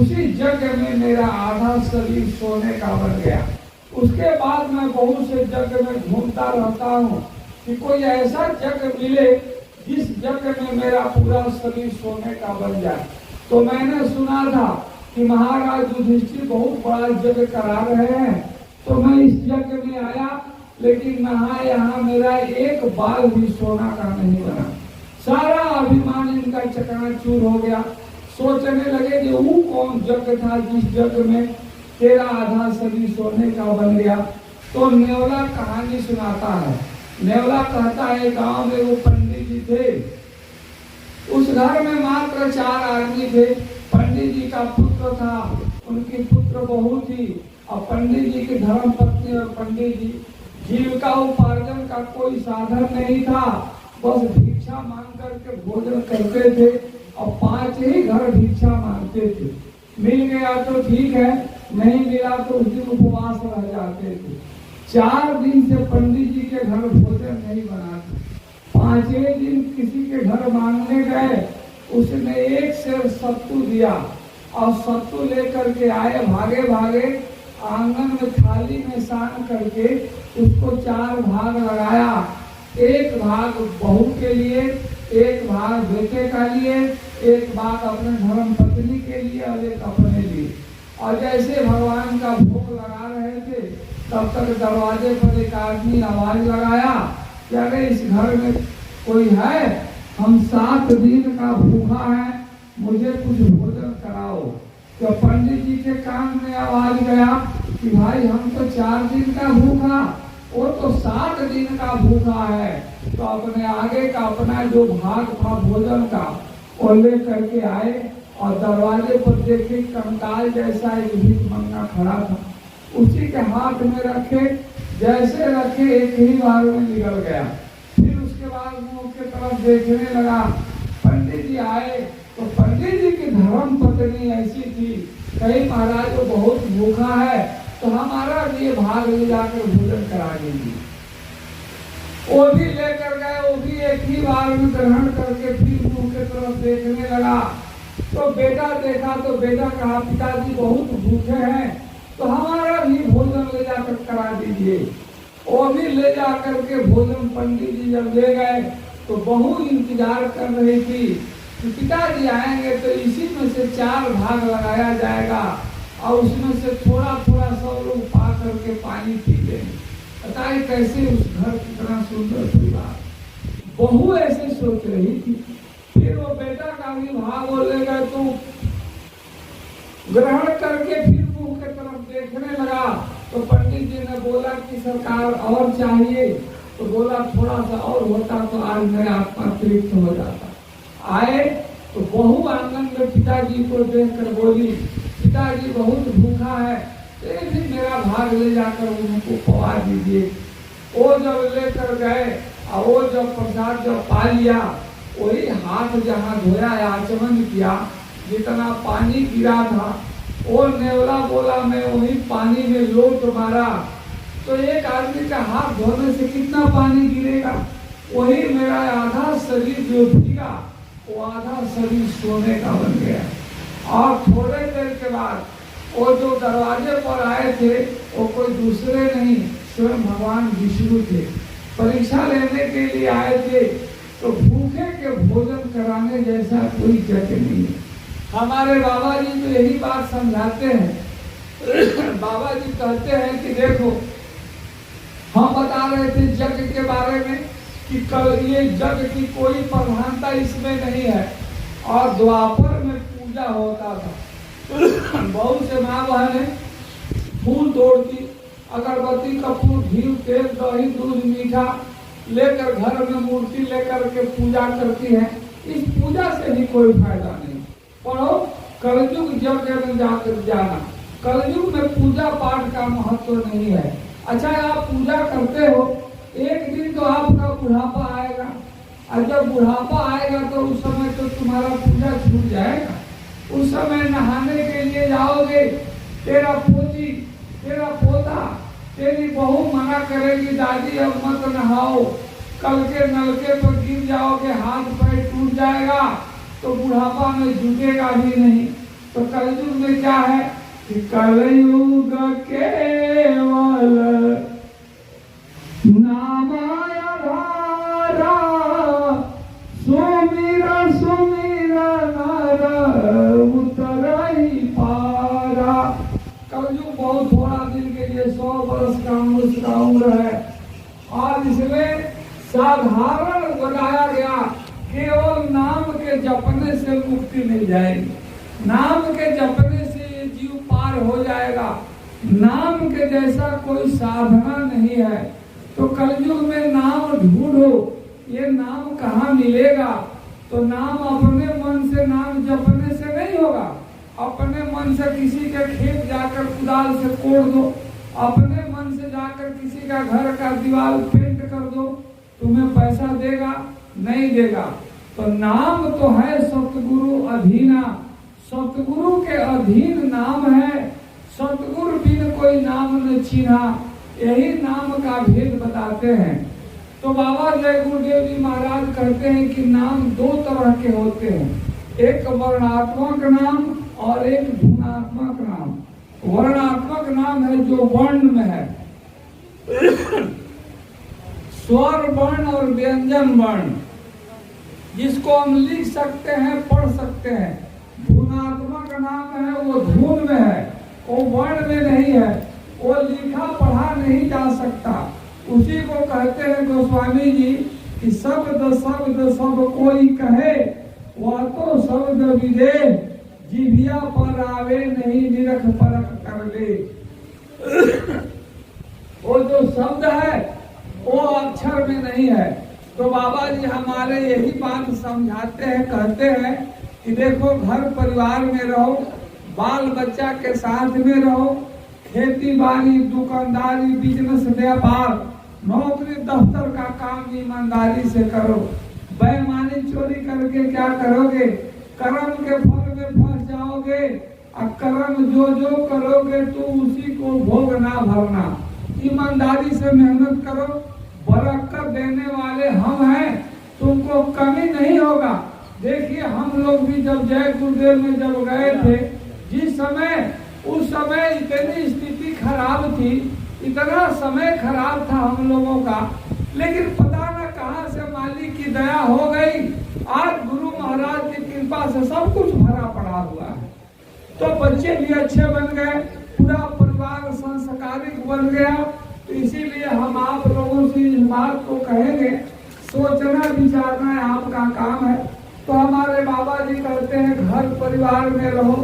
उसी यज्ञ में मेरा आधा शरीर सोने का बन गया। उसके बाद मैं बहुत से यज्ञ में घूमता रहता हूँ कि कोई ऐसा यज्ञ मिले जिस यज्ञ में मेरा पूरा शरीर सोने का बन जाए। तो मैंने सुना था कि महाराज युधिष्ठिर बहुत बड़ा यज्ञ करा रहे हैं, तो मैं इस यज्ञ में आया, लेकिन यहाँ मेरा एक बाल भी सोना का नहीं बना। सारा अभिमान इनका चकनाचूर हो गया। सोचने लगे कि वो कौन यज्ञ था जिस यज्ञ में तेरा आधा शरीर सोने का बन गया। तो नेवला कहानी सुनाता है। नेवला कहता है गांव में वो पंडित जी थे, उस घर में मात्र 4 आदमी थे। पंडित जी का पुत्र था, उनकी पुत्र बहू थी, और पंडित जी की धर्म पत्नी और पंडित जी। जीविका उपार्जन का कोई साधन नहीं था, बस भिक्षा मांग करके भोजन करते थे, और 5 ही घर भिक्षा मांगते थे। मिल गया तो ठीक है, नहीं मिला तो उस दिन उपवास रह जाते थे। 4 दिन से पंडित जी के घर भोजन नहीं बना था। 5वें दिन किसी के घर मांगने गए, उसने 1 सेर सत्तू दिया, और सत्तू लेकर के आए भागे भागे, आंगन में थाली में सान करके उसको 4 भाग लगाया। 1 भाग बहू के लिए, 1 भाग बेटे का लिए, 1 भाग अपने धर्म पत्नी के लिए, और 1 अपने लिए। और जैसे भगवान का भोग लगा रहे थे, तब तक दरवाजे पर एक आदमी आवाज लगाया कि अरे इस घर में कोई है, हम 7 दिन का भूखा है, मुझे कुछ भोजन कराओ। तो पंडित जी के कान में आवाज गया कि भाई हम तो 4 दिन का भूखा, वो तो 7 दिन का भूखा है। तो अपने आगे का अपना जो भाग था भोजन का, वो ले करके आए, और दरवाजे पर देखे कंकाल जैसा एक भिखमंगा खड़ा था, उसी के हाथ में रखे, जैसे रखे एक ही बार में निकल गया। फिर उसके बाद मुंह के तरफ देखने लगा। पंडित जी आए तो पंडित जी की धर्म पत्नी ऐसी थी, कहीं महाराज वो बहुत भूखा है, तो हमारा लिए भाग ले जाकर भोजन करा दीजिए। वो भी लेकर गए, वो भी एक ही बार में ग्रहण करके फिर मुंह के तरफ देखने लगा। तो बेटा देखा तो बेटा कहा पिताजी बहुत भूखे हैं, तो हमारा भी भोजन ले जाकर करा दीजिए। वो भी ले जाकर के भोजन पंडित जी जब ले गए, तो बहू इंतजार कर रही थी कि पिताजी आएंगे तो इसी में से 4 भाग लगाया जाएगा, और उसमें से थोड़ा थोड़ा सब लोग पा करके पानी पी लेंगे। बताइए कैसे उस घर कितना सुंदर परिवार। बहू ऐसे सोच रही थी। फिर वो बेटा का भी भाग बोलेगा तो ग्रहण करके फिर मुंह के तरफ देखने लगा। तो पंडित जी ने बोला कि सरकार और चाहिए, तो बोला थोड़ा सा और होता तो आज मेरा आत्मा तृप्त हो जाता। आए तो बहू आंगन में पिताजी को देखकर बोली पिताजी बहुत भूखा है, एक दिन मेरा भाग ले जाकर उनको पवा दीजिए। वो जब लेकर गए और वो जब प्रसाद जब पा लिया, वही हाथ जहाँ धोया आचमन किया, जितना पानी गिरा था, वो नेवला बोला मैं वही पानी में लोट मारा, तो एक आदमी का हाथ धोने से कितना पानी गिरेगा, वही मेरा आधा शरीर जो भीगा, वो आधा शरीर सोने का बन गया। और थोड़े देर के बाद वो जो दरवाजे पर आए थे, वो कोई दूसरे नहीं, स्वयं भगवान विष्णु थे। परीक्षा लेने के लिए आए थे। तो भूखे के भोजन कराने जैसा कोई जगह नहीं है। हमारे बाबा जी तो यही बात समझाते हैं। बाबा जी कहते हैं कि देखो, हम बता रहे थे यज्ञ के बारे में कि कल ये यज्ञ की कोई प्रधानता इसमें नहीं है, और द्वापर में पूजा होता था। बहुत से माँ बहनें फूल तोड़ती, अगरबत्ती कपूर घी तेल दही दूध मीठा लेकर घर में मूर्ति लेकर के पूजा करती है। इस पूजा से भी कोई फायदा नहीं। पढ़ो कलयुग यज्ञ में जाकर जाना। कलयुग में पूजा पाठ का महत्व नहीं है। अच्छा आप पूजा करते हो, एक दिन तो आपका बुढ़ापा आएगा, और जब बुढ़ापा आएगा तो उस समय तो तुम्हारा पूजा छूट जाएगा। उस समय नहाने के लिए जाओगे, तेरा पोती तेरा पोता तेरी बहू मना करेगी दादी अब मत नहाओ, कल के नलके पर गिर जाओगे, हाथ पैर टूट जाएगा, तो बुढ़ापा में झुकेगा भी नहीं। तो कलयुग में क्या है कि कलयुग केवल नाम आधारा, सुमिर सुमिर नर उतरई पारा। कलयुग बहुत थोड़ा दिन के लिए 100 वर्ष का उसका उम्र है, और इसमें साधारण बनाया गया, केवल नाम के जपने से मुक्ति मिल जाएगी, नाम के जपने से ये जीव पार हो जाएगा। नाम के जैसा कोई साधना नहीं है। तो कलयुग में नाम ढूंढो, ये नाम कहाँ मिलेगा? तो नाम अपने मन से नाम जपने से नहीं होगा। अपने मन से किसी के खेत जाकर कुदाल से कोड़ दो, अपने मन से जाकर किसी का घर का दीवार पेंट कर दो, तुम्हें पैसा देगा? नहीं देगा। तो नाम तो है सतगुरु अधीना, सतगुरु के अधीन नाम है। सतगुरु बिन कोई नाम न चीन्हा, यही नाम का भेद बताते हैं। तो बाबा जय गुरुदेव जी महाराज कहते हैं कि नाम 2 तरह के होते हैं, एक वर्णात्मक नाम और एक धुनात्मक नाम। वर्णात्मक नाम है जो वर्ण में है, स्वर वर्ण और व्यंजन वर्ण, जिसको हम लिख सकते हैं, पढ़ सकते हैं। धुनात्मक नाम है वो धुन में है, वो वर्ण में नहीं है, वो लिखा पढ़ा नहीं जा सकता। उसी को कहते हैं गोस्वामी जी कि शब्द शब्द सब कोई कहे, वह तो शब्द विदे, जिभिया पर आवे नहीं निरख परख कर ले। वो जो शब्द है वो अक्षर में नहीं है। तो बाबा जी हमारे यही बात समझाते हैं, कहते हैं कि देखो घर परिवार में रहो, बाल बच्चा के साथ में रहो, खेती बाड़ी दुकानदारी बिजनेस व्यापार नौकरी दफ्तर का काम ईमानदारी से करो। बेईमानी चोरी करके क्या करोगे? कर्म के फल में फंस जाओगे। और कर्म जो जो करोगे तो उसी को भोगना भरना। ईमानदारी से मेहनत करो, बरकत देने वाले हम हैं, तुमको कमी नहीं होगा। देखिए हम लोग भी जब जय गुरुदेव में जब गए थे, जिस समय उस समय इतनी स्थिति खराब थी, इतना समय खराब था हम लोगों का, लेकिन पता न कहां से मालिक की दया हो गई। आज गुरु महाराज की कृपा से सब कुछ भरा पड़ा हुआ है। तो बच्चे भी अच्छे बन गए, पूरा परिवार संस्कारिक बन गया। तो इसीलिए हम आप लोगों से इस बात को कहेंगे, सोचना विचारना आपका काम है। तो हमारे बाबा जी कहते हैं घर परिवार में रहो,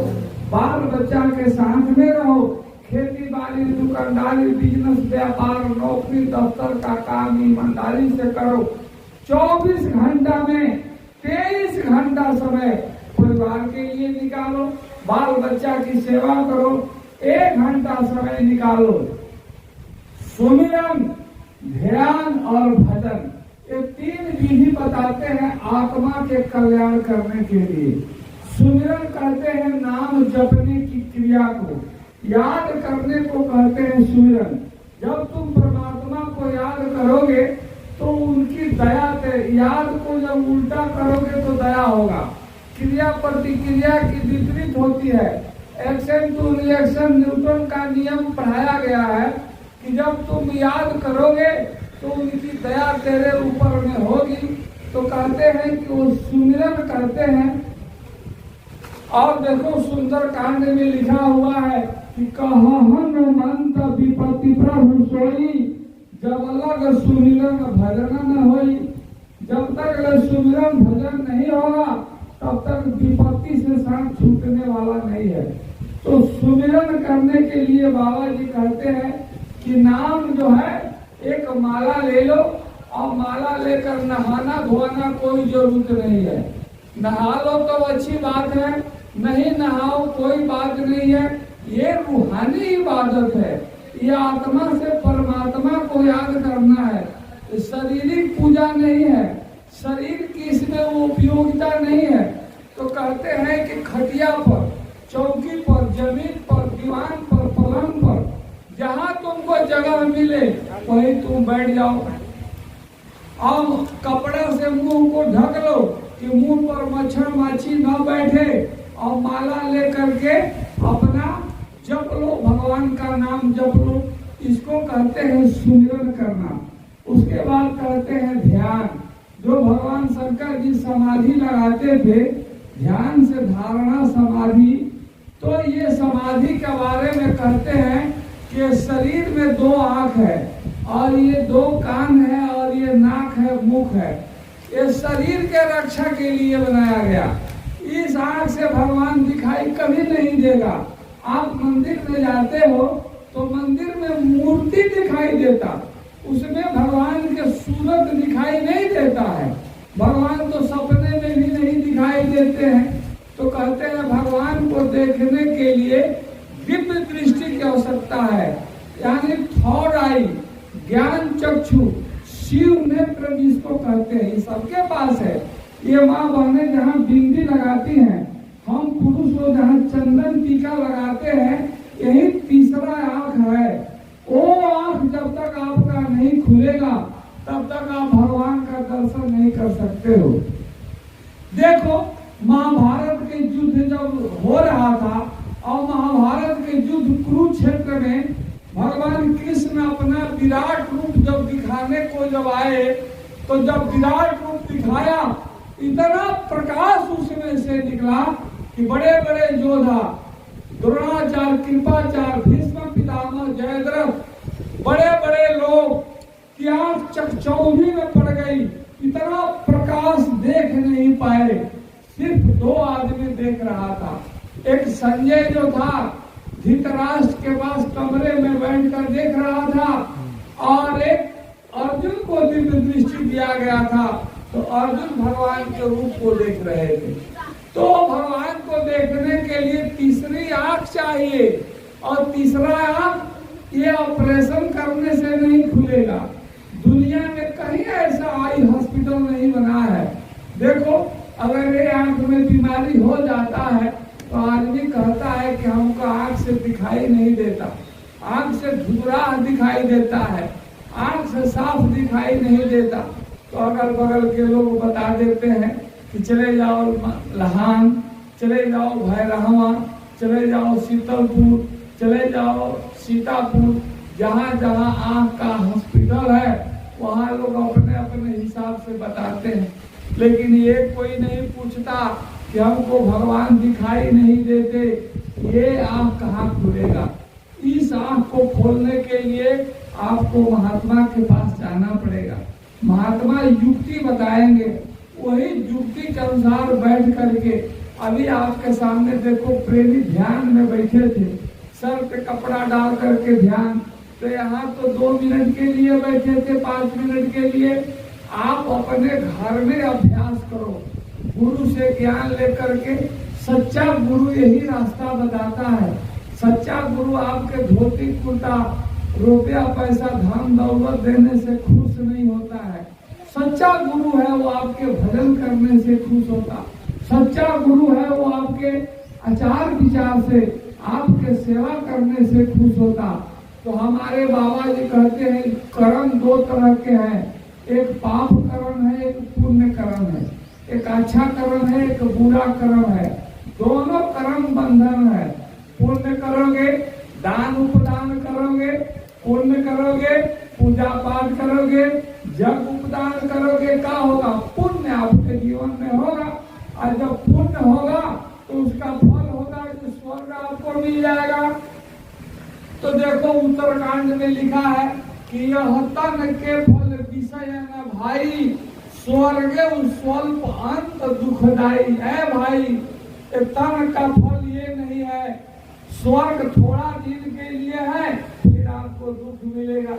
बाल बच्चा के साथ में रहो, खेती बाड़ी दुकानदारी बिजनेस व्यापार नौकरी दफ्तर का काम ईमानदारी से करो। 24 घंटा में 23 घंटा समय परिवार के लिए निकालो, बाल बच्चा की सेवा करो, 1 घंटा समय निकालो। सुमिरन, ध्यान और भजन, ये 3 विधि बताते हैं आत्मा के कल्याण करने के लिए। सुमिरन कहते हैं नाम जपने की क्रिया को, याद करने को कहते हैं सुमिरन। जब तुम परमात्मा को याद करोगे तो उनकी दया से, याद को जब उल्टा करोगे तो दया होगा। क्रिया प्रतिक्रिया की विपरीत होती है, एक्शन टू रिएक्शन। न्यूटन का नियम पढ़ाया गया है कि जब तुम याद करोगे तो उनकी दया तेरे ऊपर में होगी। तो कहते हैं कि वो सुमिरन करते हैं। और देखो सुंदर कांड में लिखा हुआ है कि कहन मंत विपत्ति प्रभु सोई, जब लग सुमिरन भजन न होई। जब तक सुमिरन भजन नहीं होगा तब तक विपत्ति से साथ छूटने वाला नहीं है। तो सुमिरन करने के लिए बाबा जी कहते हैं कि नाम जो है एक माला ले लो, और माला लेकर नहाना धोना कोई जरूरत नहीं है। नहा लो तो अच्छी बात है, नहीं नहाओ कोई बात नहीं है। ये रूहानी इबादत है, ये आत्मा से परमात्मा को याद करना है, शारीरिक पूजा नहीं है, शरीर की इसमें उपयोगिता नहीं है। तो कहते हैं कि खटिया पर, चौकी पर, जमीन पर, दीवान पर, पलंग पर, जहाँ तुमको जगह मिले वहीं तुम बैठ जाओ। और कपड़ा से मुंह को ढक लो कि मुंह पर मच्छर माछी न बैठे, और माला लेकर के अपना जप लो, भगवान का नाम जप लो। इसको कहते हैं सुमिरन करना। उसके बाद कहते हैं ध्यान। जो भगवान शंकर जी समाधि लगाते थे, ध्यान से धारणा समाधि, तो ये समाधि के बारे में कहते हैं कि शरीर में 2 आंख है और ये 2 कान है और ये नाक है, मुख है। ये शरीर के रक्षा के लिए बनाया गया। इस आंख से भगवान दिखाई कभी नहीं देगा। आप मंदिर में जाते हो तो मंदिर में मूर्ति दिखाई देता, उसमें भगवान के सूरत दिखाई नहीं देता है। भगवान तो सपने में भी नहीं दिखाई देते हैं। तो कहते हैं भगवान को देखने के लिए दिव्य दृष्टि की आवश्यकता है, यानी थर्ड आई, ज्ञान चक्षु, शिव नेत्र जिसको कहते हैं, ये सबके पास है। ये माँ बहनें जहाँ बिंदी लगाती हैं, हम पुरुष लोग जहाँ चंदन टीका लगाते हैं, यही तीसरा आंख है। वो आंख जब तक आपका नहीं खुलेगा तब तक आप भगवान का दर्शन नहीं कर सकते हो। देखो महाभारत के युद्ध जब हो रहा था और महाभारत के युद्ध कुरुक्षेत्र में भगवान कृष्ण अपना विराट रूप जब दिखाने को जब आए, तो जब विराट रूप दिखाया, इतना प्रकाश उसमें से निकला कि बड़े बड़े योद्धा द्रोणाचार्य, कृपाचार्य, भीष्म पितामह, जयद्रथ, बड़े बड़े लोग की आंख चकचौंधी में पड़ गई। इतना प्रकाश देख नहीं पाए, सिर्फ 2 आदमी देख रहा था। एक संजय जो था धृतराष्ट्र के पास कमरे में बैठकर देख रहा था, और एक अर्जुन को दिव्य दृष्टि दिया गया था, तो अर्जुन भगवान के रूप को देख रहे थे। तो भगवान को देखने के लिए तीसरी आंख चाहिए, और तीसरा आंख ये ऑपरेशन करने से नहीं खुलेगा। दुनिया में कहीं ऐसा आई हॉस्पिटल नहीं बना है। देखो अगर ये आंख में बीमारी हो जाता है तो आदमी कहता है कि हमको आंख से दिखाई नहीं देता, आंख से धुंधला दिखाई देता है, आंख से साफ दिखाई नहीं देता। तो अगल बगल के लोग बता देते हैं कि चले जाओ लहान, चले जाओ भैरहवा, चले जाओ शीतलपुर, चले जाओ सीतापुर, जहाँ जहाँ आँख का हॉस्पिटल है वहाँ लोग अपने अपने हिसाब से बताते हैं। लेकिन ये कोई नहीं पूछता कि हमको भगवान दिखाई नहीं देते, ये आँख कहाँ खुलेगा। इस आँख को खोलने के लिए आपको महात्मा के पास जाना पड़ेगा। महात्मा युक्ति बताएंगे, वही युक्ति के अनुसार बैठ करके, अभी आपके सामने देखो प्रेमी ध्यान में बैठे थे, सर पे कपड़ा डाल करके ध्यान, तो यहाँ तो 2 मिनट के लिए बैठे थे, 5 मिनट के लिए। आप अपने घर में अभ्यास करो, गुरु से ज्ञान लेकर के। सच्चा गुरु यही रास्ता बताता है। सच्चा गुरु आपके धोती कुर्ता, रुपया पैसा, धन दौलत देने से खुश नहीं होता है। सच्चा गुरु है वो आपके भजन करने से खुश होता। सच्चा गुरु है वो आपके आचार विचार से, आपके सेवा करने से खुश होता। तो हमारे बाबा जी कहते हैं कर्म 2 तरह के हैं, एक पाप कर्म है, एक पुण्य कर्म है। एक अच्छा कर्म है, एक बुरा कर्म है। दोनों कर्म बंधन है। पुण्य करोगे, दान उपदान करोगे, पुण्य करोगे, पूजा पाठ करोगे, जब उपदान करोगे, क्या होगा? पुण्य आपके जीवन में होगा। और जब पुण्य होगा तो उसका फल होगा कि स्वर्ग आपको मिल जाएगा। तो देखो उत्तरकांड में लिखा है कि यह तन के फल विषय न भाई, स्वर्गे स्वल्प अंत दुखदाई। है भाई, तन का फल ये नहीं है, स्वर्ग थोड़ा दिन के लिए है, फिर आपको दुख मिलेगा।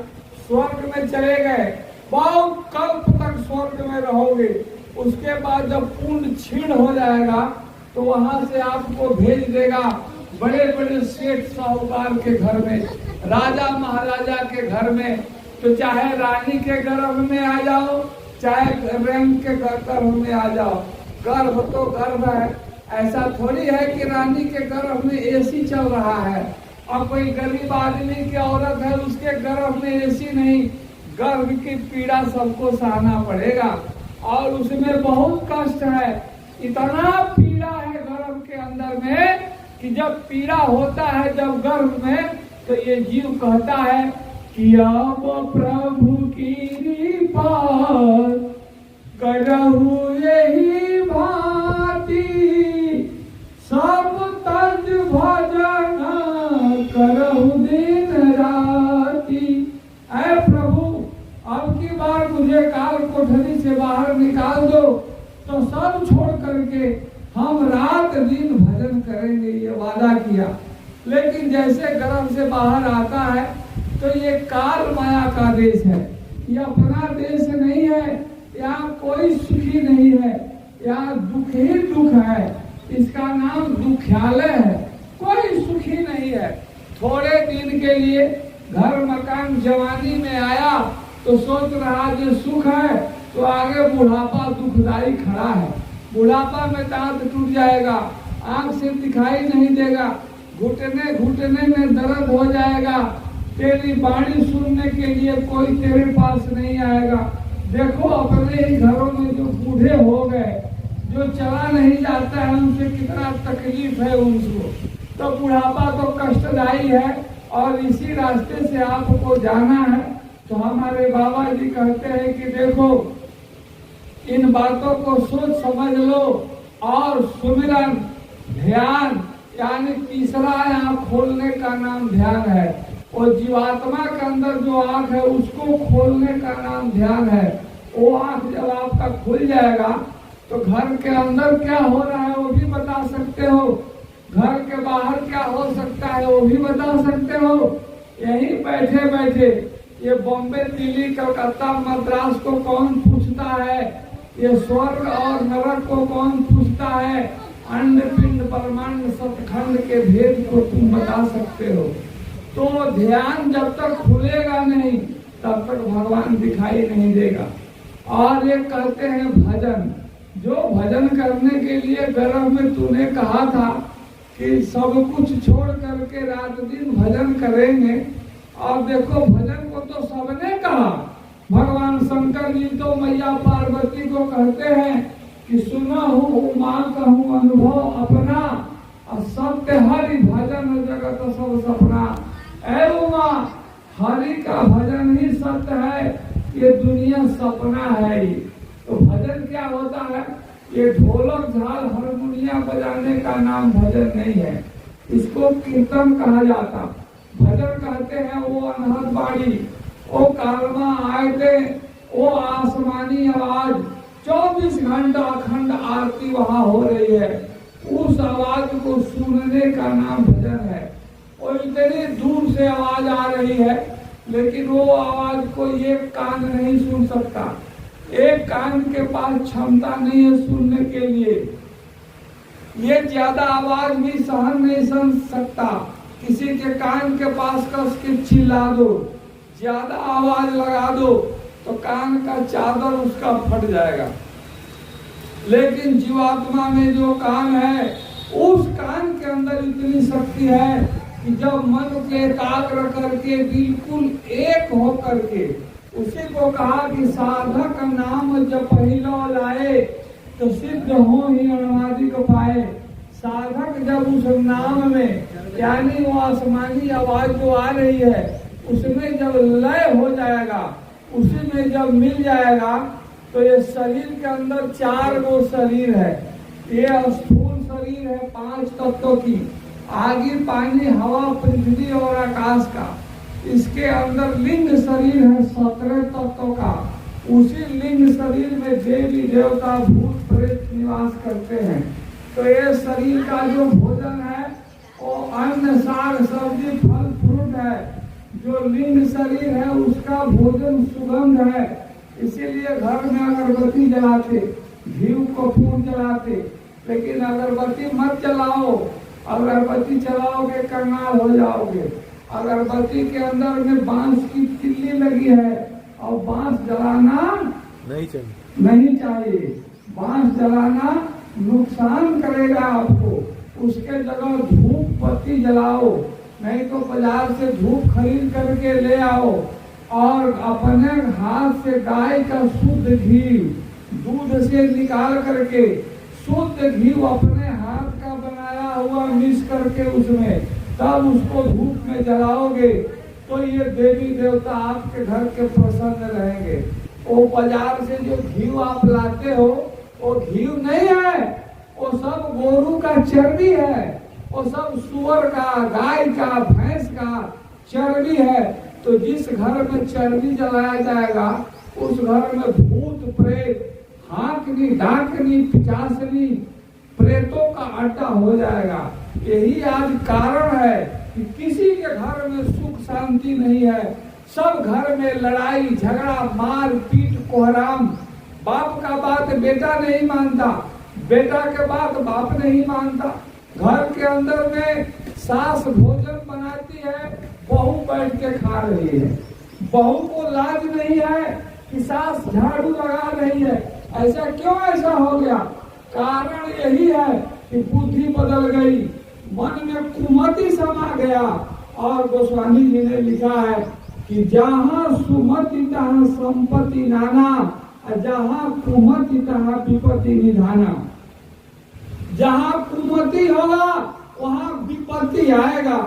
स्वर्ग में चले गए, बहुत कल्प तक स्वर्ग में रहोगे। उसके बाद जब पुण्य क्षीण हो जाएगा तो वहां से आपको भेज देगा बड़े बड़े सेठ साहूकार के घर में, राजा महाराजा के घर में। तो चाहे रानी के गर्भ में आ जाओ, चाहे रंग के गर्भ में आ जाओ, गर्भ तो गर्भ है। ऐसा थोड़ी है कि रानी के गर्भ में एसी चल रहा है और कोई गरीब आदमी की औरत है उसके गर्भ में एसी नहीं। गर्भ की पीड़ा सबको सहना पड़ेगा और उसमें बहुत कष्ट है। इतना पीड़ा है गर्भ के अंदर माने कि जब पीड़ा होता है जब गर्भ में, तो ये जीव कहता है कि अब प्रभु की कृपा करहु यही भांति, सब तज भजन करहु दिन राति। ऐ प्रभु, अब की बार मुझे काल कोठरी से बाहर निकाल दो, तो सब छोड़ करके हम रात दिन भजन करेंगे, ये वादा किया। लेकिन जैसे गर्भ से बाहर आता है तो ये काल माया का देश है, ये अपना देश नहीं है। यहाँ कोई सुखी नहीं है, यहाँ दुख ही दुख है। इसका नाम दुख्यालय है, कोई सुखी नहीं है। थोड़े दिन के लिए घर मकान जवानी में आया तो सोच रहा जो सुख है, तो आगे बुढ़ापा दुखदाई खड़ा है। बुढ़ापा में दांत टूट जाएगा, आंख से दिखाई नहीं देगा, घुटने घुटने में दर्द हो जाएगा, तेरी बाणी सुनने के लिए कोई तेरे पास नहीं आएगा। देखो अपने ही घरों में जो बूढ़े हो गए, जो चला नहीं जाता है, उनसे कितना तकलीफ है उनको। तो बुढ़ापा तो कष्टदायी है और इसी रास्ते से आपको जाना है। तो हमारे बाबा जी कहते हैं कि देखो, इन बातों को सोच समझ लो और सुमिरन ध्यान, यानी तीसरा आँख खोलने का नाम ध्यान है। और जीवात्मा के अंदर जो आँख है उसको खोलने का नाम ध्यान है। वो आँख जब आपका खुल जाएगा तो घर के अंदर क्या हो रहा है वो भी बता सकते हो, घर के बाहर क्या हो सकता है वो भी बता सकते हो। यहीं बैठे बैठे ये बॉम्बे, दिल्ली, कलकत्ता, मद्रास को कौन पूछता है, ये स्वर्ग और नरक को कौन पूछता है, अंड पिंड ब्रह्मांड सतखंड के भेद को तुम बता सकते हो। तो ध्यान जब तक खुलेगा नहीं तब तक भगवान दिखाई नहीं देगा। और ये कहते हैं भजन, जो भजन करने के लिए गर्भ में तूने कहा था कि सब कुछ छोड़ करके रात दिन भजन करेंगे, और देखो भजन को तो सबने कहा। भगवान शंकर जी तो मैया पार्वती को कहते हैं कि सुना हूँ माँ कहूँ अनुभव अपना, और सत्य हरि भजन जगत सब सपना। ऐ उमा, हरि का भजन ही सत्य है, ये दुनिया सपना है। तो भजन क्या होता है? ये ढोलक झाल हारमोनिया बजाने का नाम भजन नहीं है, इसको कीर्तन कहा जाता। भजन कहते हैं वो अनहद बाड़ी, वो कालमा आयते, वो आसमानी आवाज, 24 घंटा अखंड आरती वहाँ हो रही है, उस आवाज को सुनने का नाम भजन है। और इतनी दूर से आवाज आ रही है लेकिन वो आवाज को एक कान नहीं सुन सकता, एक कान के पास क्षमता नहीं है सुनने के लिए। ये ज्यादा आवाज भी सहन नहीं सुन सकता, किसी के कान के पास कस के चिल्ला दो, ज्यादा आवाज लगा दो तो कान का चादर उसका फट जाएगा। लेकिन जीवात्मा में जो कान है, उस कान के अंदर इतनी शक्ति है कि जब मन के एकाग्र करके बिल्कुल एक हो करके, उसी को कहा कि साधक नाम जब पहिलो लाए तो सिद्ध हो ही अनादि को पाए। साधक जब उस नाम में, यानी वो आसमानी आवाज जो आ रही है उसमें जब लय हो जाएगा, उसी में जब मिल जाएगा, तो ये शरीर के अंदर 4 गो शरीर है। ये स्थूल शरीर है 5 तत्वों की, आगे पानी हवा पृथ्वी और आकाश का। इसके अंदर लिंग शरीर है 17 तत्वों का। उसी लिंग शरीर में देवी देवता भूत प्रेत निवास करते हैं। तो ये शरीर का जो भोजन है वो अन्न साग सब्जी फल फ्रूट है। जो लिंग शरीर है उसका भोजन सुगंध है, इसीलिए घर में अगरबत्ती जलाते, घी कपूर जलाते। लेकिन अगरबत्ती मत जलाओ, अगरबत्ती चलाओगे कंगाल हो जाओगे। अगरबत्ती के अंदर में बांस की तिल्ली लगी है और बांस जलाना नहीं चाहिए। बांस जलाना नुकसान करेगा आपको। उसके जगह धूप बत्ती जलाओ, नहीं तो बाजार से धूप खरीद करके ले आओ और अपने हाथ से गाय का शुद्ध घी दूध से निकाल करके शुद्ध घी अपने हाथ का बनाया हुआ मिक्स करके उसमें, तब उसको धूप में जलाओगे तो ये देवी देवता आपके घर के प्रसन्न रहेंगे। वो बाजार से जो घी आप लाते हो वो घी नहीं है, वो सब गोरू का चर्बी है, वो सब सुअर का, गाय का, भैंस का चर्बी है। तो जिस घर में चर्बी जलाया जाएगा उस घर में भूत प्रेत, हाँकनी डाकनी पिचासनी प्रेतों का अड्डा हो जाएगा। यही आज कारण है कि किसी के घर में सुख शांति नहीं है। सब घर में लड़ाई झगड़ा मार पीट कोहराम। बाप का बात बेटा नहीं मानता, बेटा के बात बाप नहीं मानता। घर के अंदर में सास भोजन बनाती है, बहू बैठ के खा रही है। बहू को लाज नहीं है कि सास झाड़ू लगा रही है। ऐसा क्यों ऐसा हो गया? कारण यही है कि बुद्धि बदल गई, मन में कुमति समा गया। और गोस्वामी जी ने लिखा है कि जहाँ सुमति तहाँ संपत्ति नाना, जहाँ कुमति तहाँ विपत्ति निधाना। जहाँ कुमति होगा वहाँ विपत्ति आएगा,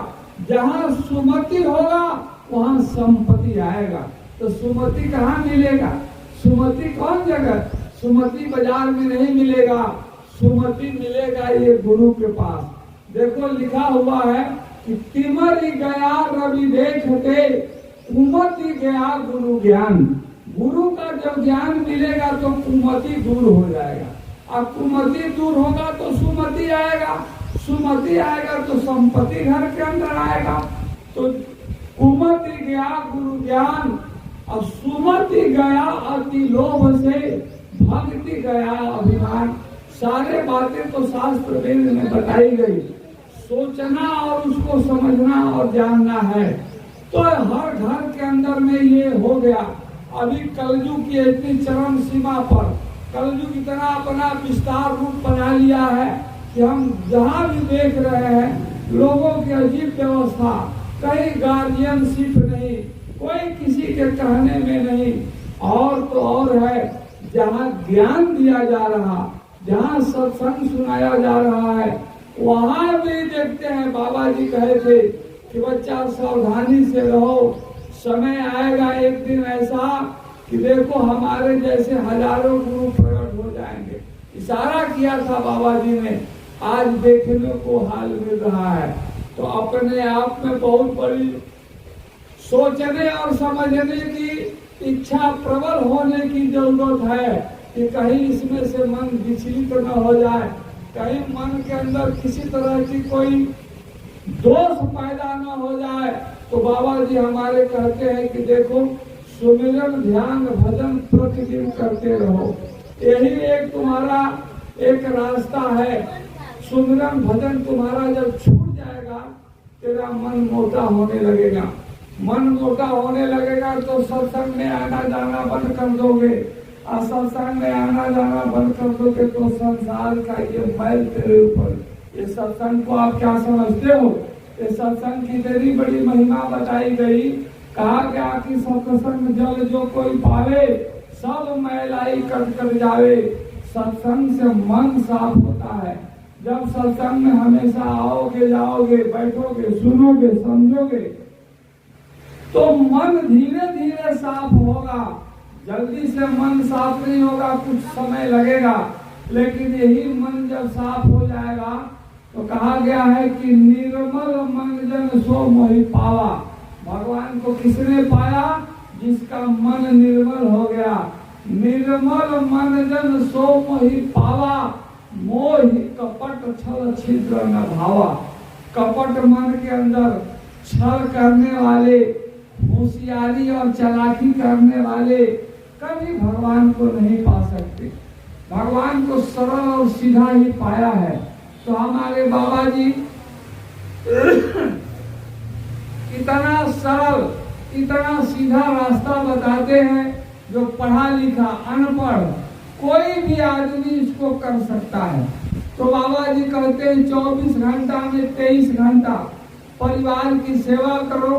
जहाँ सुमति होगा वहाँ संपत्ति आएगा। तो सुमति कहाँ मिलेगा? सुमति कौन जगह? सुमति बाजार में नहीं मिलेगा, सुमति मिलेगा ये गुरु के पास। देखो लिखा हुआ है कि तिमरी गया रवि देखते, कुमति गया गुरु ज्ञान। गुरु का जब ज्ञान मिलेगा तो कुमति दूर हो जाएगा, और कुमति दूर होगा तो सुमति आएगा, सुमति आएगा तो संपत्ति घर के अंदर आएगा। तो कुमति गया गुरु ज्ञान, और सुमति गया अति लोभ से, भक्ति गया अभिमान। सारे बातें तो शास्त्र वेद में बताई गई, सोचना और उसको समझना और जानना है। तो हर घर के अंदर में ये हो गया। अभी कलयुग की इतनी चरम सीमा पर कलयुग इतना अपना विस्तार रूप बना लिया है कि हम जहाँ भी देख रहे हैं लोगों की अजीब व्यवस्था, कहीं गार्जियनशिप नहीं, कोई किसी के कहने में नहीं। और तो और है, जहाँ ज्ञान दिया जा रहा, जहाँ सत्संग सुनाया जा रहा है, वहाँ भी देखते हैं बाबा जी कहे थे कि बच्चा सावधानी से रहो, समय आएगा एक दिन ऐसा कि देखो हमारे जैसे हजारों गुरु प्रकट हो जाएंगे। इशारा किया था बाबा जी ने, आज देखने को हाल मिल रहा है। तो अपने आप में बहुत बड़ी सोचने और समझने की इच्छा प्रबल होने की जरूरत है कि कहीं इसमें से मन विचलित न हो जाए, कहीं मन के अंदर किसी तरह की कोई दोष पैदा न हो जाए। तो बाबा जी हमारे कहते हैं कि देखो सुमिरन ध्यान भजन प्रतिदिन करते रहो, यही एक तुम्हारा एक रास्ता है। सुमिरन भजन तुम्हारा जब छूट जाएगा तेरा मन मोटा होने लगेगा, मन मोटा होने लगेगा तो सत्संग में आना जाना बंद कर दोगे, और सत्संग में आना जाना बंद कर दोगे तो संसार का ये मैल तेरे ऊपर। ये सत्संग को आप क्या समझते हो? ये सत्संग की तेरी बड़ी महिमा बताई गई। कहा गया कि सत्संग जल जो कोई पावे, सब मैलाई कट कर जावे। सत्संग से मन साफ होता है। जब सत्संग में हमेशा आओगे जाओगे, बैठोगे, सुनोगे, समझोगे, तो मन धीरे धीरे साफ होगा। जल्दी से मन साफ नहीं होगा, कुछ समय लगेगा, लेकिन यही मन जब साफ हो जाएगा तो कहा गया है कि निर्मल मन जन सो मोहि पावा। भगवान को किसने पाया? जिसका मन निर्मल हो गया। निर्मल मन जन सो मोहि पावा, मोहि कपट छल छिद्र न भावा। कपट मन के अंदर छल करने वाले, होशियारी और चालाकी करने वाले कभी भगवान को नहीं पा सकते। भगवान को सरल और सीधा ही पाया है। तो हमारे बाबा जी इतना सरल, इतना सीधा रास्ता बताते हैं, जो पढ़ा लिखा अनपढ़ कोई भी आदमी इसको कर सकता है। तो बाबा जी कहते हैं 24 घंटा में 23 घंटा परिवार की सेवा करो,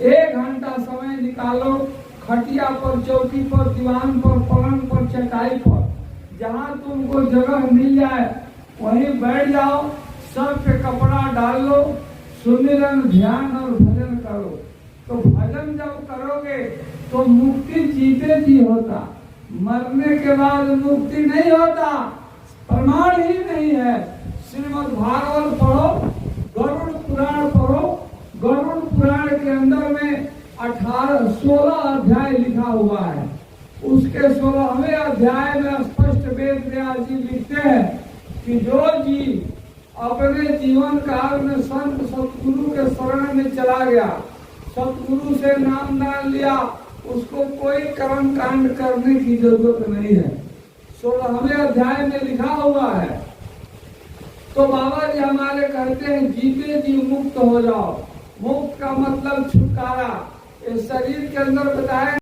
1 घंटा समय निकालो, खटिया पर, चौकी पर, दीवान पर, पलंग पर, चटाई पर, जहाँ तुमको जगह मिल जाए वहीं बैठ जाओ, सर पे कपड़ा डाल लो, सुमिरन ध्यान और भजन करो। तो भजन जब करोगे तो मुक्ति जीते जी होता, मरने के बाद मुक्ति नहीं होता, प्रमाण ही नहीं है। श्रीमद् भागवत पढ़ो, गरुड़ पुराण पढ़ो, गरुड़ पुराण के अंदर में 16 अध्याय लिखा हुआ है। उसके 16वें अध्याय में स्पष्ट वेद व्यास जी लिखते हैं कि जो जीव अपने जीवन काल में संत सतगुरु के शरण में चला गया, सतगुरु से नाम दान लिया, उसको कोई कर्म कांड करने की जरूरत नहीं है। 16वें अध्याय में लिखा हुआ है। तो बाबा जी हमारे कहते हैं जीते जी मुक्त हो जाओ। मुक्त का मतलब छुटकारा। इस शरीर के अंदर बताया